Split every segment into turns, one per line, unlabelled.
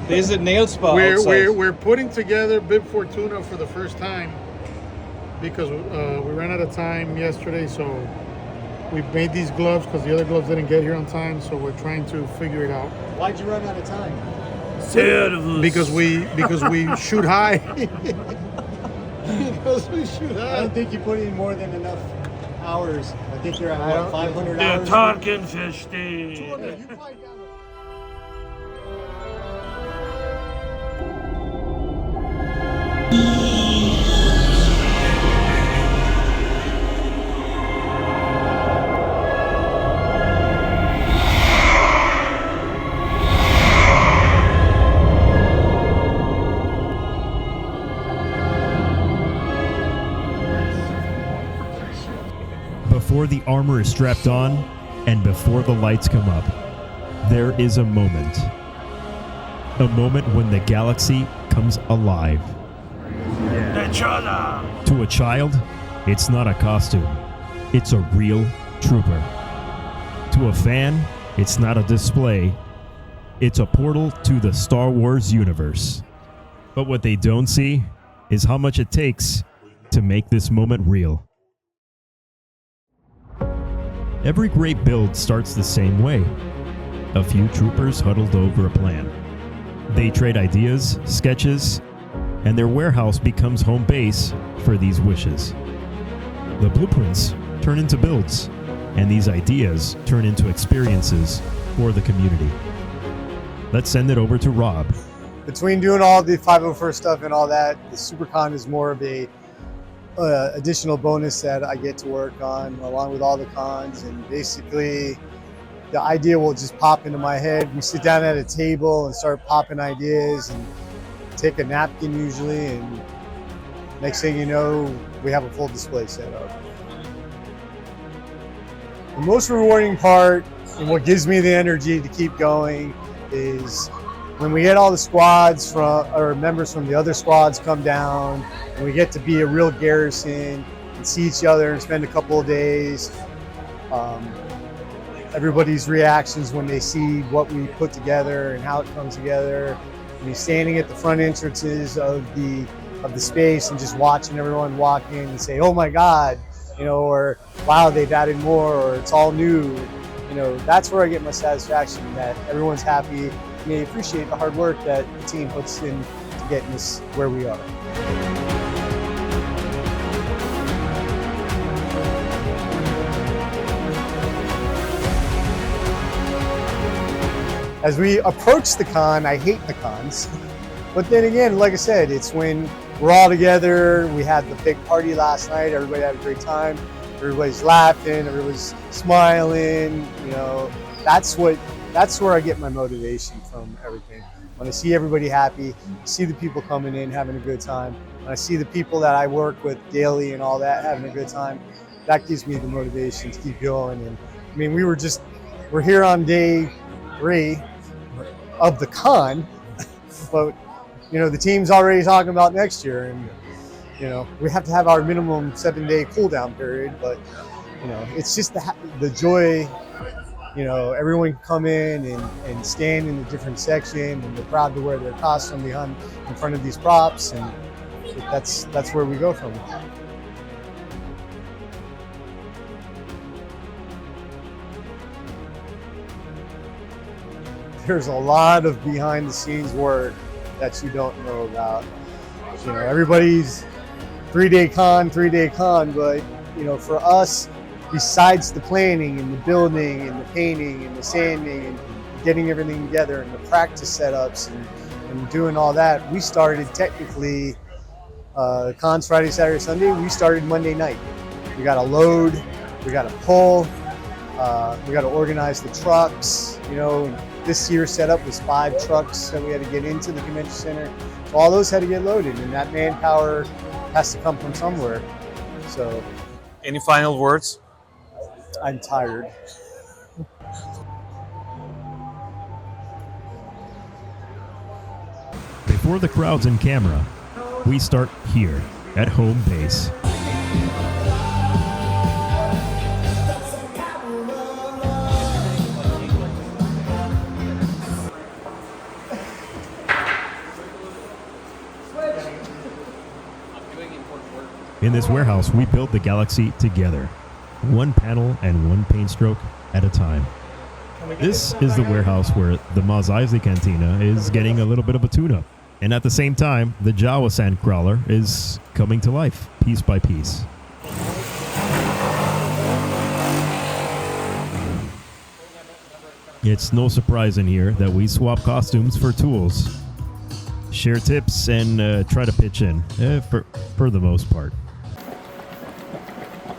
There's a nail spot
We're putting together Bib Fortuna for the first time because we ran out of time yesterday, so we made these gloves because the other gloves didn't get here on time, so we're trying to figure it out.
Why'd you run out of time?
Because we shoot high. Because we shoot high.
I don't think you put in more than enough hours. I think you're at what, 500
They're
hours?
talking 50.
You find out.
Before the armor is strapped on and before the lights come up, there is a moment. A moment when the galaxy comes alive. To a child, it's not a costume. It's a real trooper. To a fan, it's not a display. It's a portal to the Star Wars universe. But what they don't see is how much it takes to make this moment real. Every great build starts the same way. A few troopers huddled over a plan. They trade ideas, sketches, and their warehouse becomes home base for these wishes. The blueprints turn into builds, and these ideas turn into experiences for the community. Let's send it over to Rob.
Between doing all the 501st stuff and all that, the SuperCon is more of a additional bonus that I get to work on along with all the cons, and basically the idea will just pop into my head. We sit down at a table and start popping ideas and take a napkin usually, and next thing you know, we have a full display set up. The most rewarding part and what gives me the energy to keep going is when we get all the squads or members from the other squads come down, and we get to be a real garrison and see each other and spend a couple of days. Everybody's reactions when they see what we put together and how it comes together. And you're standing at the front entrances of the space and just watching everyone walk in and say, "Oh my God," or "Wow, they've added more," or "It's all new." That's where I get my satisfaction, that everyone's happy and they appreciate the hard work that the team puts in to getting us where we are. As we approach the con, I hate the cons. But then again, like I said, it's when we're all together. We had the big party last night. Everybody had a great time. Everybody's laughing. Everybody's smiling. That's where I get my motivation from everything. When I see everybody happy, see the people coming in having a good time, when I see the people that I work with daily and all that having a good time, that gives me the motivation to keep going. And I mean, we're here on day 3 of the con, but the team's already talking about next year, and we have to have our minimum 7-day cool down period, but it's just the joy. Everyone can come in and stand in a different section, and they're proud to wear their costume in front of these props, and that's where we go from. There's a lot of behind the scenes work that you don't know about. Everybody's 3-day con, but for us, besides the planning and the building and the painting and the sanding and getting everything together and the practice setups and doing all that, we started technically cons Friday, Saturday, Sunday. We started Monday night. We got to load, we got to pull, we got to organize the trucks. This year's setup was 5 trucks that we had to get into the convention center. So all those had to get loaded, and that manpower has to come from somewhere. So,
any final words?
I'm tired.
Before the crowds and camera, we start here at home base. In this warehouse, we build the galaxy together, one panel and one paint stroke at a time. This is the warehouse where the Mos Eisley cantina is getting a little bit of a tune-up. And at the same time, the Jawa Sandcrawler is coming to life, piece by piece. It's no surprise in here that we swap costumes for tools, share tips, and try to pitch in, for the most part.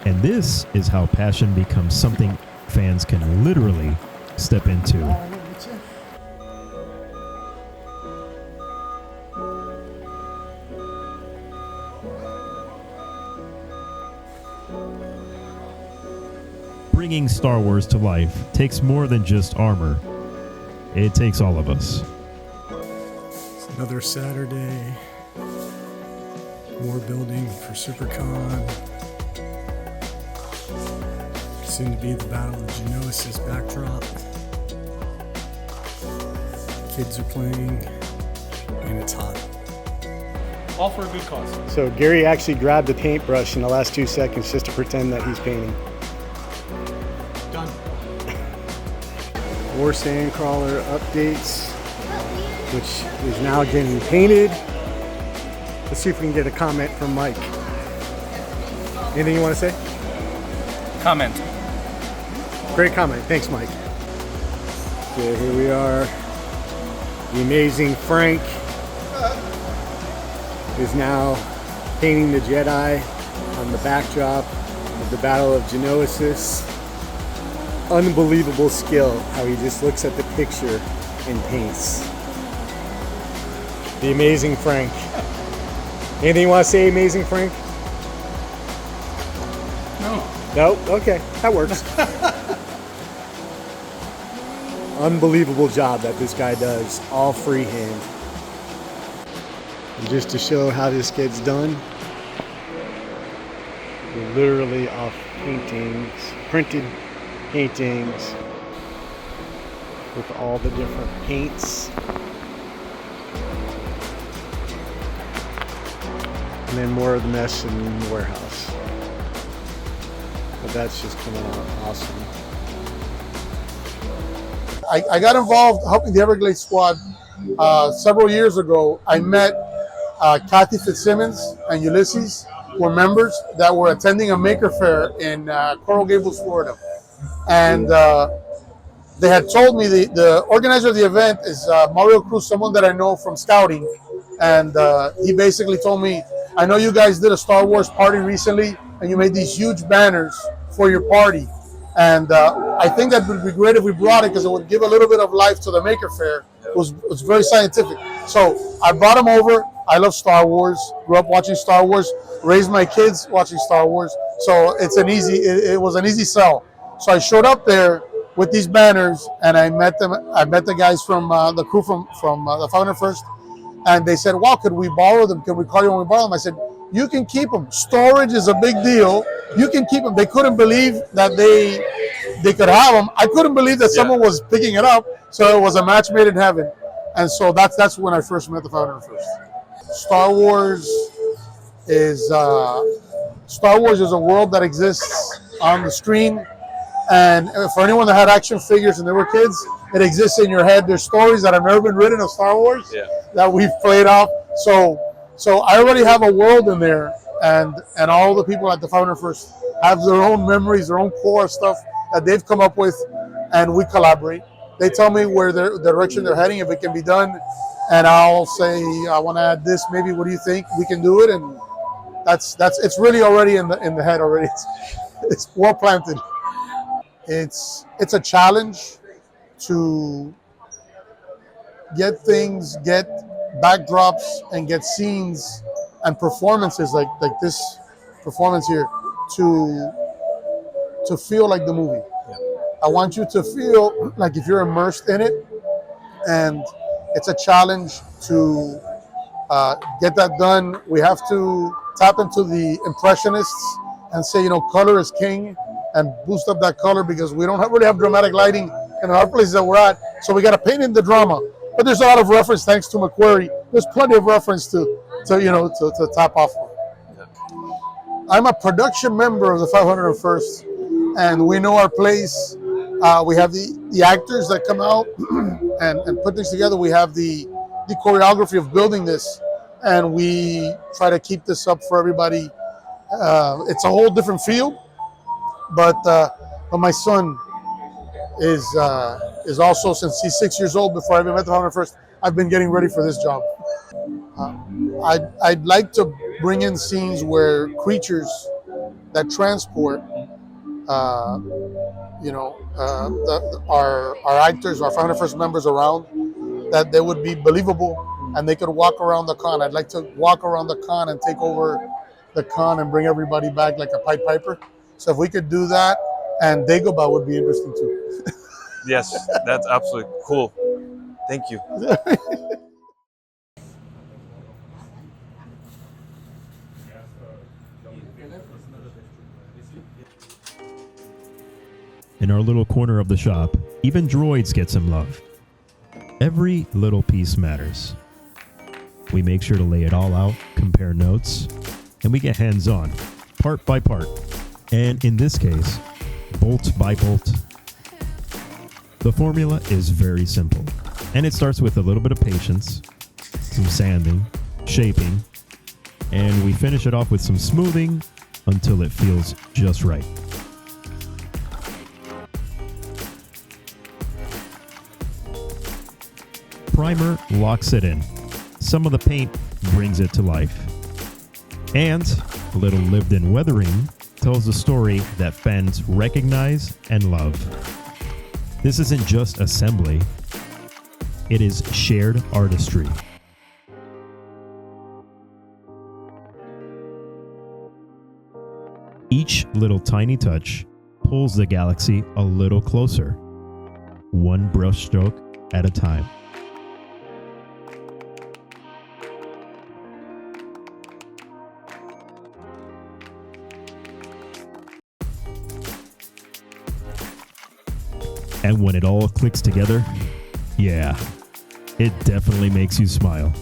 And this is how passion becomes something fans can literally step into. Bringing Star Wars to life takes more than just armor. It takes all of us.
It's another Saturday. More building for SuperCon. Soon to be the Battle of Geonosis backdrop. Kids are playing, and it's hot.
All for a good cause.
So Gary actually grabbed a paintbrush in the last 2 seconds just to pretend that he's painting.
Done.
More Sandcrawler updates, which is now getting painted. Let's see if we can get a comment from Mike. Anything you want to say?
Comment.
Great comment. Thanks, Mike. Okay, here we are. The amazing Frank is now painting the Jedi on the backdrop of the Battle of Geonosis. Unbelievable skill how he just looks at the picture and paints. The amazing Frank. Anything you want to say, amazing Frank? No? Okay, that works. Unbelievable job that this guy does, all freehand. And just to show how this gets done, we're literally off paintings, printed paintings with all the different paints. And then more of the mess in the warehouse. But that's just coming out awesome.
I got involved helping the Everglades Squad several years ago. I met Kathy Fitzsimmons and Ulysses, were members that were attending a maker fair in Coral Gables, Florida. And they had told me the organizer of the event is Mario Cruz, someone that I know from scouting. And he basically told me, I know you guys did a Star Wars party recently and you made these huge banners for your party. And I think that would be great if we brought it because it would give a little bit of life to the Maker Faire. It was very scientific. So I brought them over. I love Star Wars. Grew up watching Star Wars. Raised my kids watching Star Wars. So it was an easy sell. So I showed up there with these banners and I met them. I met the guys from the crew from the 501st. And they said, wow, could we borrow them? Can we call you when we borrow them? I said, you can keep them. Storage is a big deal. You can keep them. They couldn't believe that they could have them. I couldn't believe that someone was picking it up. So it was a match made in heaven. And so that's when I first met the 501st. Star Wars is a world that exists on the screen. And for anyone that had action figures and they were kids, it exists in your head. There's stories that have never been written of Star Wars that we've played off. So I already have a world in there, and all the people at the 501st have their own memories, their own core stuff that they've come up with, and we collaborate. They tell me where the direction they're heading, if it can be done, and I'll say, I want to add this, maybe, what do you think? We can do it, and it's really already in the head already. It's well planted. It's a challenge to get backdrops and get scenes and performances like this performance here to feel like the movie. I want you to feel like if you're immersed in it, and it's a challenge to get that done. We have to tap into the impressionists and say, color is king, and boost up that color because we don't really have dramatic lighting in our places that we're at. So we got to paint in the drama. But there's a lot of reference thanks to McQuarrie. There's plenty of reference to tap off of. I'm a production member of the 501st, and we know our place. We have the actors that come out and put things together. We have the choreography of building this, and we try to keep this up for everybody. It's a whole different field, but my son is also, since he's 6 years old, before I even met the 501st, I've been getting ready for this job. I'd like to bring in scenes where creatures that transport, our actors, our 501st members around, that they would be believable and they could walk around the con. I'd like to walk around the con and take over the con and bring everybody back like a Pied Piper. So if we could do that, and Dagobah would be interesting too.
Yes, that's absolutely cool. Thank you.
In our little corner of the shop, even droids get some love. Every little piece matters. We make sure to lay it all out, compare notes, and we get hands-on, part by part, and in this case, bolt by bolt. The formula is very simple, and it starts with a little bit of patience, some sanding, shaping, and we finish it off with some smoothing until it feels just right. Primer locks it in. Some of the paint brings it to life. And a little lived-in weathering tells a story that fans recognize and love. This isn't just assembly, it is shared artistry. Each little tiny touch pulls the galaxy a little closer, one brushstroke at a time. And when it all clicks together, yeah, it definitely makes you smile.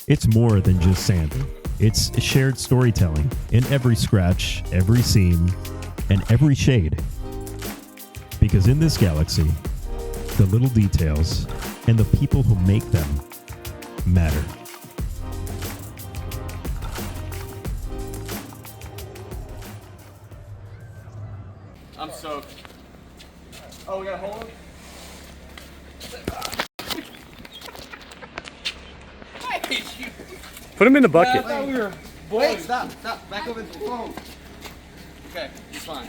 It's more than just sanding. It's shared storytelling in every scratch, every seam, and every shade. Because in this galaxy, the little details and the people who make them matter.
I'm soaked. Oh, we got a hold? I hate you.
Put them in the bucket.
I thought we were boys. Stop. Back over to the phone. Okay, it's fine.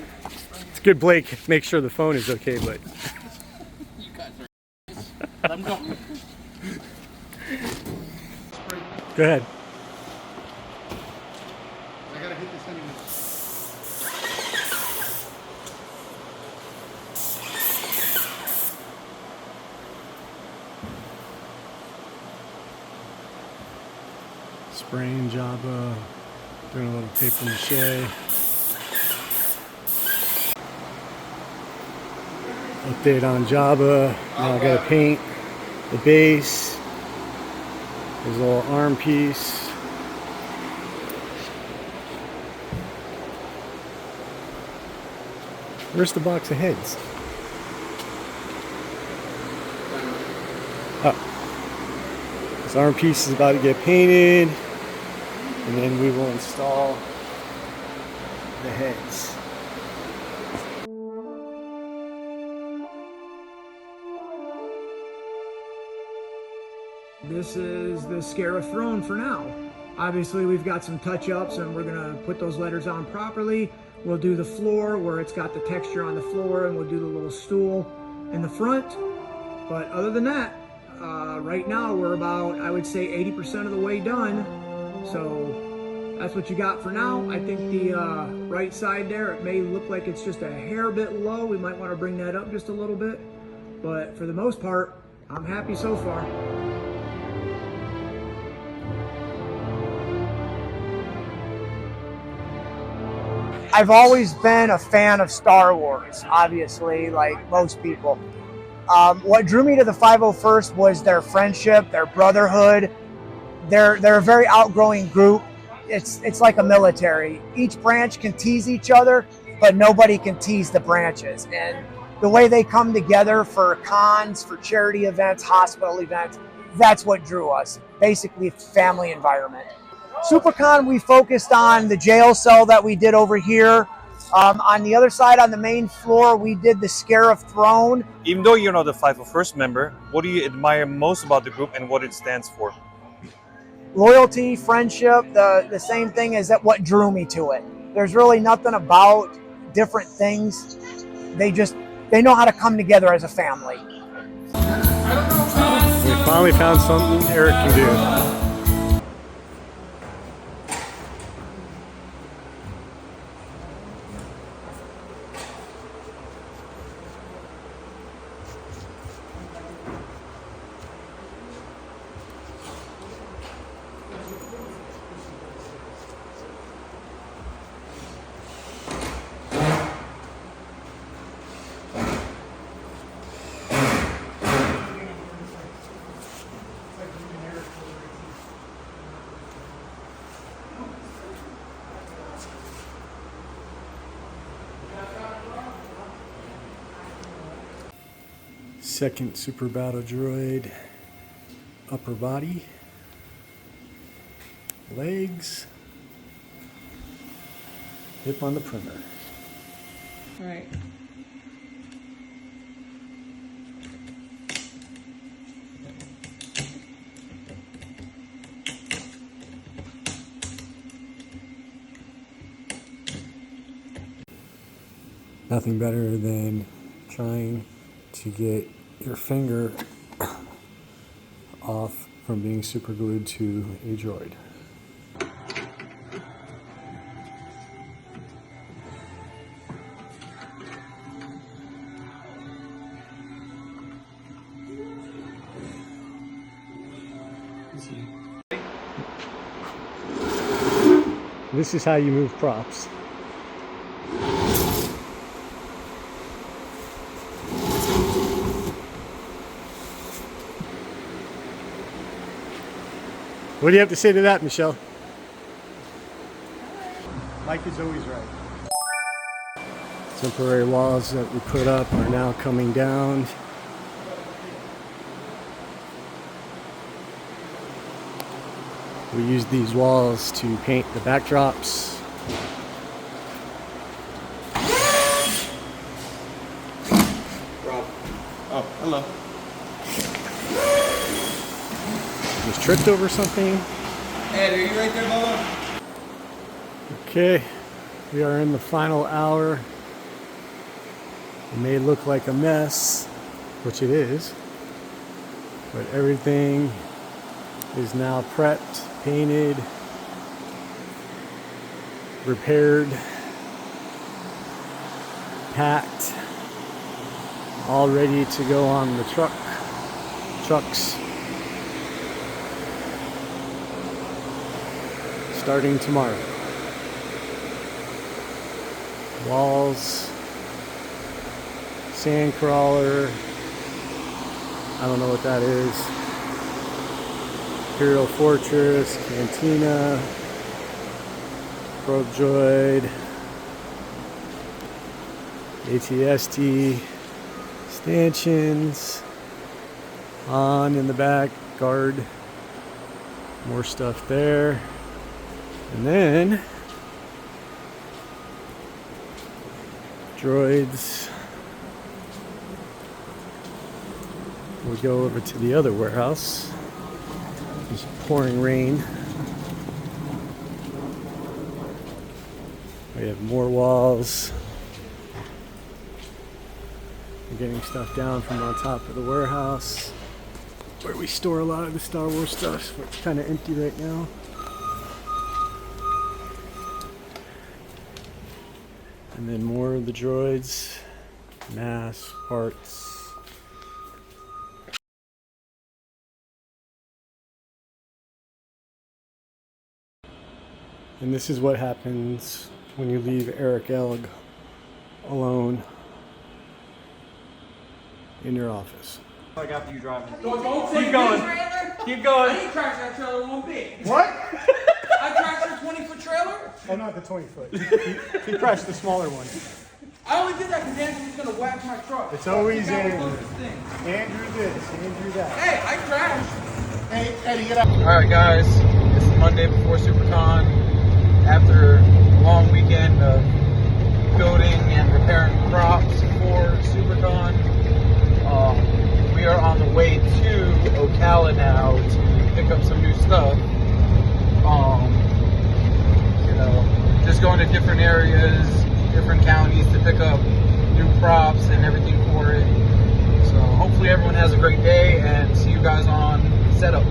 It's good, Blake. Make sure the phone is okay, but
You guys are Let him go.
go ahead.
I gotta hit this anyway.
Spraying Java, doing a little paper mache. Update on Java. Now I gotta paint the base. There's a little arm piece. Where's the box of heads? Oh. This arm piece is about to get painted. And then we will install the heads.
This is the Scarif throne for now. Obviously we've got some touch-ups and we're gonna put those letters on properly. We'll do the floor where it's got the texture on the floor, and we'll do the little stool in the front. But other than that, right now we're about, I would say, 80% of the way done. So that's what you got for now. I think the right side there, it may look like it's just a hair bit low. We might want to bring that up just a little bit. But for the most part, I'm happy so far.
I've always been a fan of Star Wars, obviously, like most people.
What drew me to the 501st was their friendship, their brotherhood. They're a very outgoing group. It's like a military. Each branch can tease each other, but nobody can tease the branches. And the way they come together for cons, for charity events, hospital events, that's what drew us. Basically, family environment. SuperCon, we focused on the jail cell that we did over here. On the other side, on the main floor, we did the Scarif Throne.
Even though you're not a 501st member, what do you admire most about the group and what it stands for?
Loyalty, friendship, the same thing as that what drew me to it. There's really nothing about different things. They know how to come together as a family.
We finally found something Eric can do. Second super battle droid, upper body, legs, hip on the printer.
All right.
Nothing better than trying to get your finger off from being super glued to a droid. This is how you move props. What do you have to say to that, Michelle? Mike is always right. Temporary walls that we put up are now coming down. We use these walls to paint the backdrops.
Rob. Oh, hello.
Just tripped over something.
Ed, are you right there, Bubba?
Okay, we are in the final hour. It may look like a mess, which it is, but everything is now prepped, painted, repaired, packed, all ready to go on the trucks. Starting tomorrow. Walls, Sandcrawler, I don't know what that is. Imperial Fortress, Cantina, Probe Droid, ATST, stanchions, on in the back, guard, more stuff there. And then droids. We go over to the other warehouse. It's pouring rain. We have more walls. We're getting stuff down from on top of the warehouse where we store a lot of the Star Wars stuff. So it's kind of empty right now. And then more of the droids, mass, parts. And this is what happens when you leave Eric Elg alone. in your office.
Like after you driving.
Don't
Keep going. Keep going.
I didn't crash that trailer one bit.
What?
I crashed your 20-foot trailer.
Oh, not the 20 foot. He crashed the smaller one.
I only did that because Andrew was gonna whack my truck.
It's always
That was
Andrew.
the thing.
Andrew this, Andrew that.
Hey, I crashed.
Hey, Eddie, get out.
Alright guys, it's the Monday before SuperCon. After a long weekend of building and repairing props for SuperCon, we are on the way to Ocala now to pick up some new stuff. You know, just going to different areas, different counties to pick up new props and everything for it. So hopefully everyone has a great day and see you guys on setup.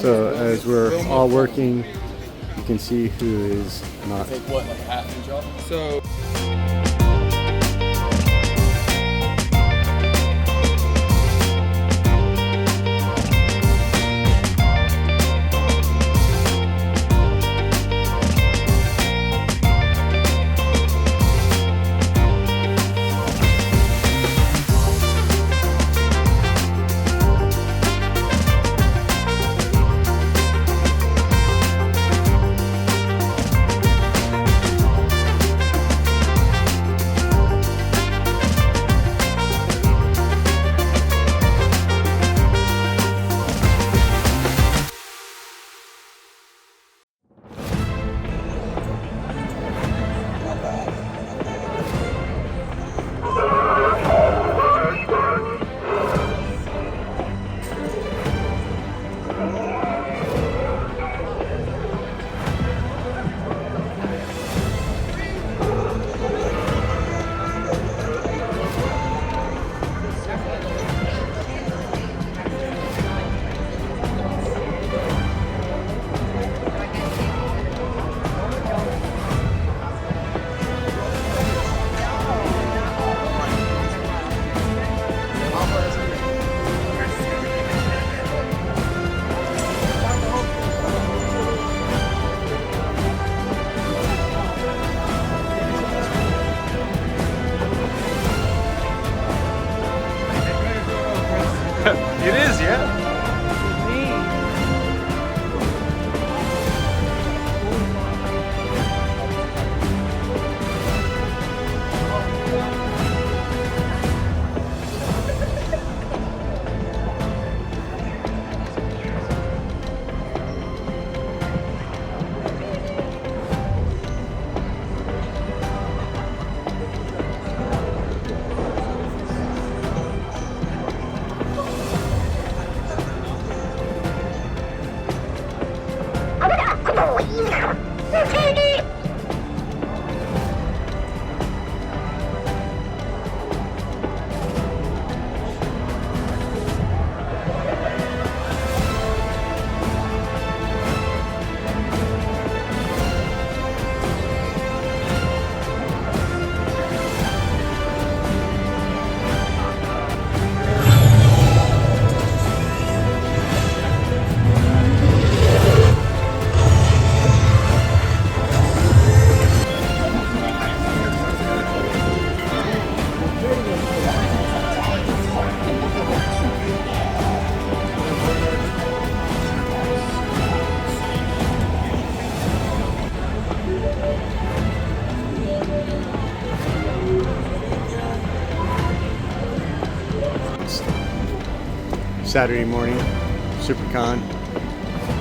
So as we're all working, you can see who is not.
Take what, like a half inch off? So.
It is, yeah.
Saturday morning, SuperCon.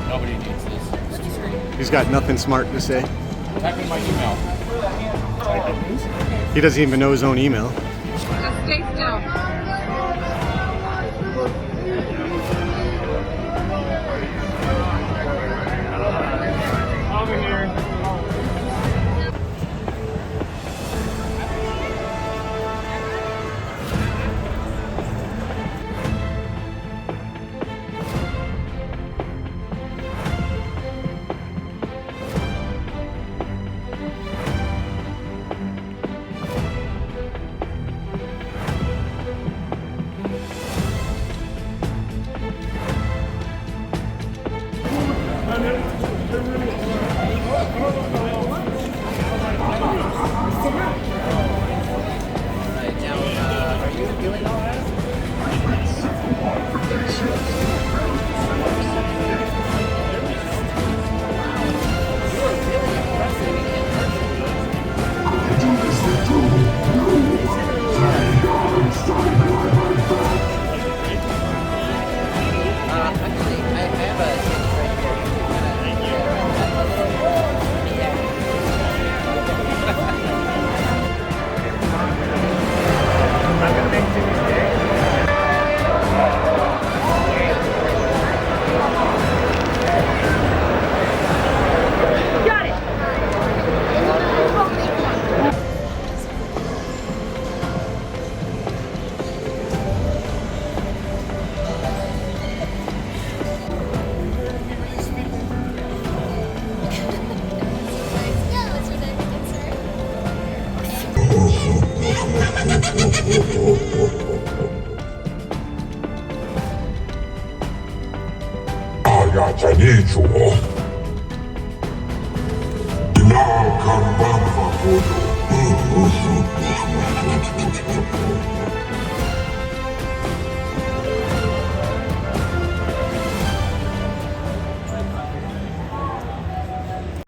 Nobody needs this. It's too great.
He's got nothing smart to say.
Type in my email.
He doesn't even know his own email.
Just stay still.
Over here.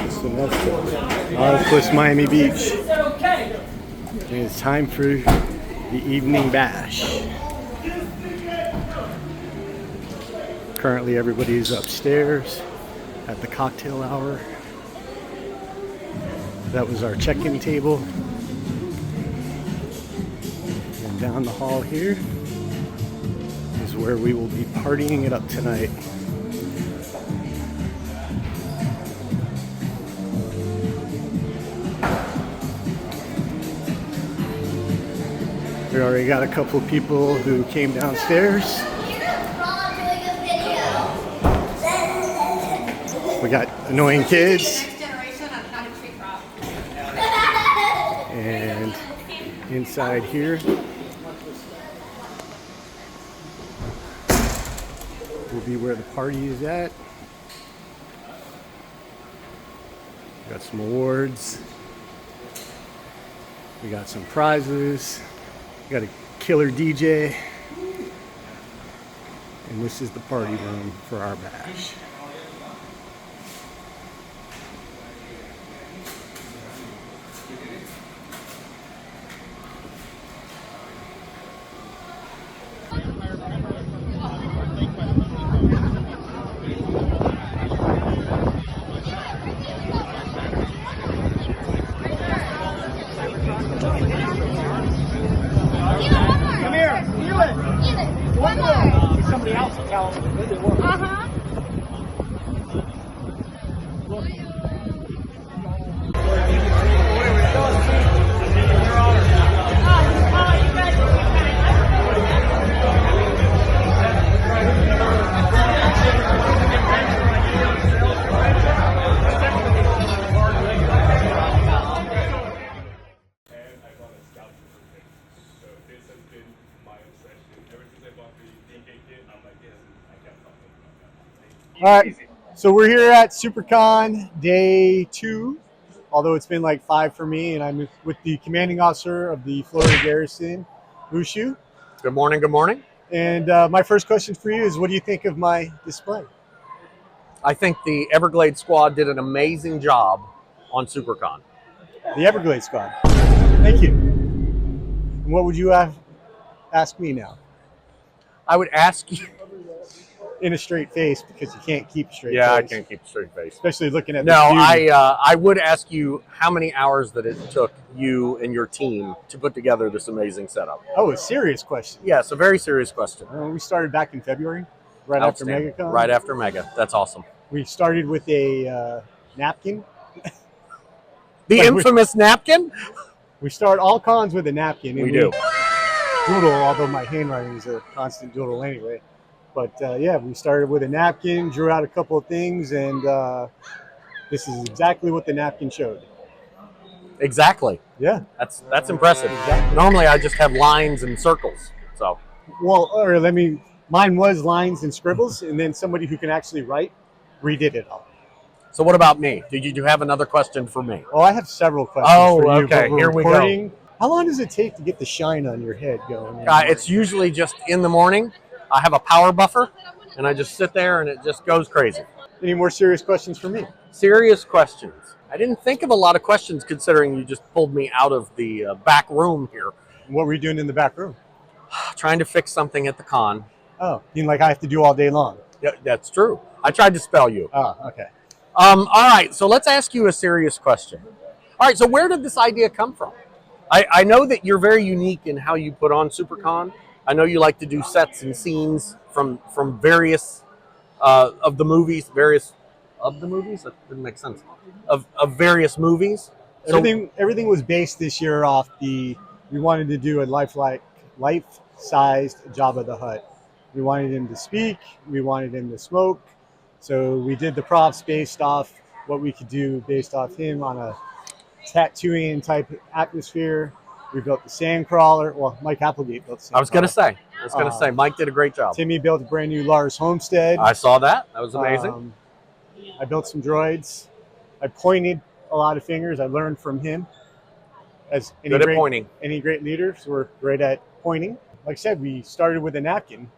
So that's Octopus Miami Beach. And it's time for the evening bash. Currently everybody is upstairs at the cocktail hour. That was our check-in table. And down the hall here is where we will be partying it up tonight. We already got a couple of people who came downstairs. We got annoying kids. And inside here will be where the party is at. We got some awards. We got some prizes. We got a killer DJ. And this is the party room for our bash. All right, so we're here at SuperCon Day 2, although it's been like 5 for me, and I'm with the commanding officer of the Florida Garrison, Mushu.
Good morning, good morning.
And my first question for you is, what do you think of my display?
I think the Everglades Squad did an amazing job on SuperCon.
The Everglades Squad. Thank you. And what would you ask me now?
I would ask you,
in a straight face because you can't keep a straight face.
Yeah, I can't keep a straight face.
Especially looking at
No,
this beauty.
I would ask you how many hours that it took you and your team to put together this amazing setup.
Oh, a serious question.
Yes, a very serious question.
We started back in February, right after
Outstanding.
MegaCon.
Right after Mega. That's awesome.
We started with a napkin.
The infamous napkin?
We start all cons with a napkin.
We do.
Doodle, although my handwriting is a constant doodle anyway. But yeah, we started with a napkin, drew out a couple of things, and this is exactly what the napkin showed.
Exactly.
Yeah.
That's impressive.
Exactly.
Normally I just have lines and circles. So.
Well, or mine was lines and scribbles, and then somebody who can actually write redid it all.
So what about me? Did you have another question for me?
Oh, I have several questions for you.
Okay. Here we go.
How long does it take to get the shine on your head going?
It's usually just in the morning. I have a power buffer, and I just sit there, and it just goes crazy.
Any more serious questions for me?
Serious questions. I didn't think of a lot of questions considering you just pulled me out of the back room here.
What were you doing in the back room?
Trying to fix something at the con.
Oh, you mean like I have to do all day long?
Yeah, that's true. I tried to spell you.
Oh, okay.
All right, so let's ask you a serious question. All right, so where did this idea come from? I know that you're very unique in how you put on SuperCon. I know you like to do sets and scenes from various of the movies. That didn't make sense. Of various movies.
Everything was based this year off we wanted to do a life-sized Jabba the Hutt. We wanted him to speak. We wanted him to smoke. So we did the props based off what we could do based off him on a Tatooine type atmosphere. We built the Sandcrawler. Well, Mike Applegate built the Sandcrawler.
I was going to say, Mike did a great job.
Timmy built a brand new Lars homestead.
I saw that. That was amazing.
I built some droids. I pointed a lot of fingers. I learned from him. As
good at pointing.
Any great leaders were great at pointing. Like I said, we started with a napkin,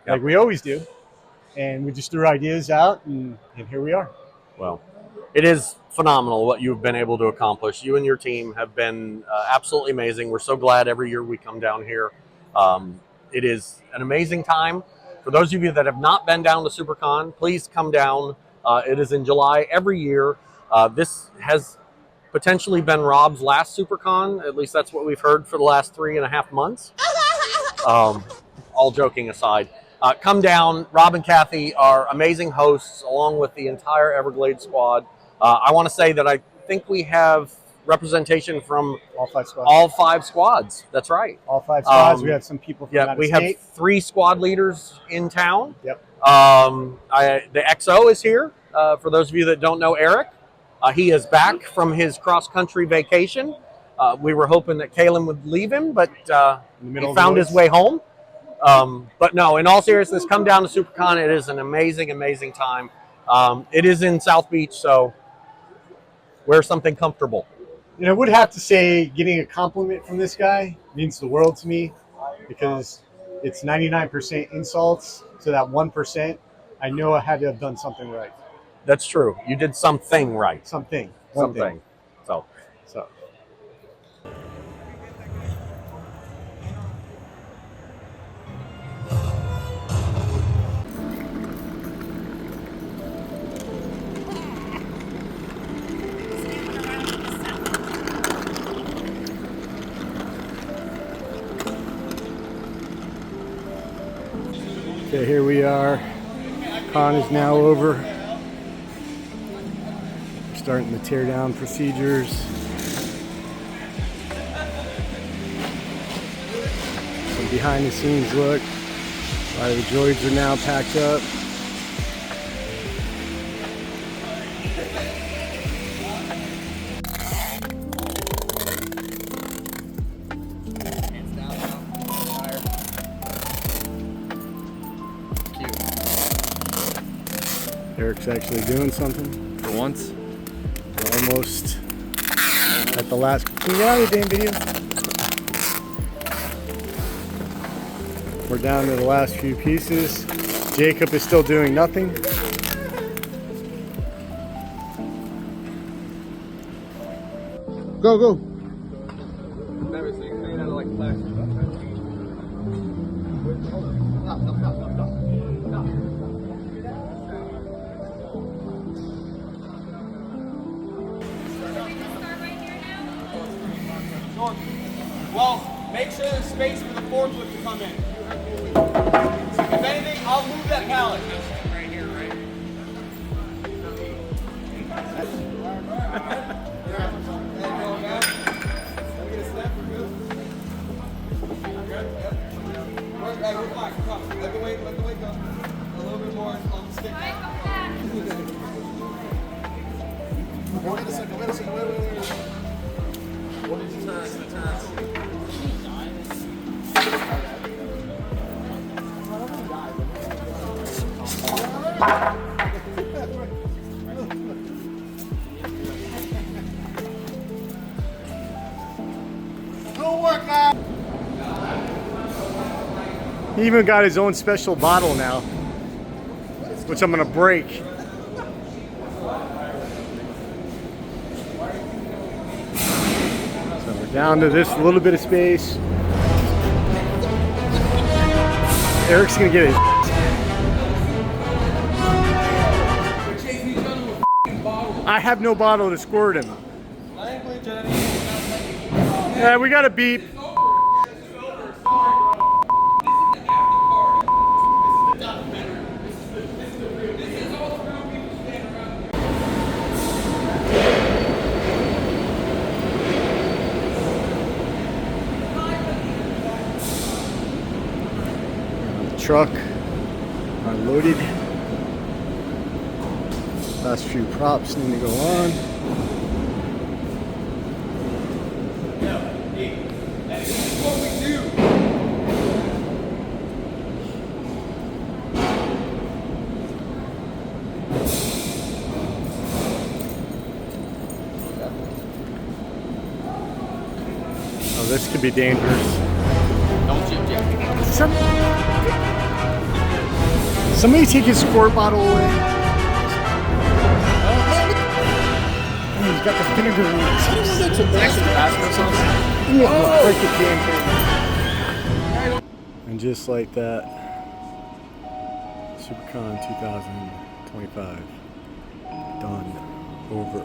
like we always do. And we just threw ideas out, and here we are.
Well, it is phenomenal what you've been able to accomplish. You and your team have been absolutely amazing. We're so glad every year we come down here. It is an amazing time. For those of you that have not been down to SuperCon, please come down. It is in July every year. This has potentially been Rob's last SuperCon. At least that's what we've heard for the last 3.5 months. All joking aside. Come down. Rob and Kathy are amazing hosts along with the entire Everglades Squad. I want to say that I think we have representation from all five squads. That's right.
All 5 squads. We have some people from out of
we
state.
have 3 squad leaders in town.
Yep.
The XO is here. For those of you that don't know Eric, he is back from his cross-country vacation. We were hoping that Kalen would leave him, but he found his way home. But no, in all seriousness, come down to SuperCon. It is an amazing, amazing time. It is in South Beach, so wear something comfortable.
I would have to say getting a compliment from this guy means the world to me because it's 99% insults. So that 1%, I know I had to have done something right.
That's true. You did something right.
Something.
So.
Okay, here we are. Con is now over. We're starting the tear down procedures. Some behind the scenes look. A lot of the droids are now packed up. Eric's actually doing something.
For once.
We're almost at the last. Can you get out of the damn video? We're down to the last few pieces. Jacob is still doing nothing. Go, go.
forklift. Well, make sure there's space for the forklift to come in. If anything, I'll move that pallet. Right here, right? We're fine. Come. Let the weight go. A little bit more on the stick. Wait a second. Wait. What did you turn?
Don't work out.
He even got his own special bottle now, which I'm gonna break. So we're down to this little bit of space. Eric's gonna get it. I have no bottle to squirt him. Yeah, we got a beep. Truck unloaded. Last few props need to go on.
This is what we do.
Oh, this could be dangerous.
Don't chip jack.
Somebody take his squirt bottle away. Oh, he's got the vinegar in it.
It's actually Tabasco sauce.
Break the damn thing. And just like that, SuperCon 2025 done. Over.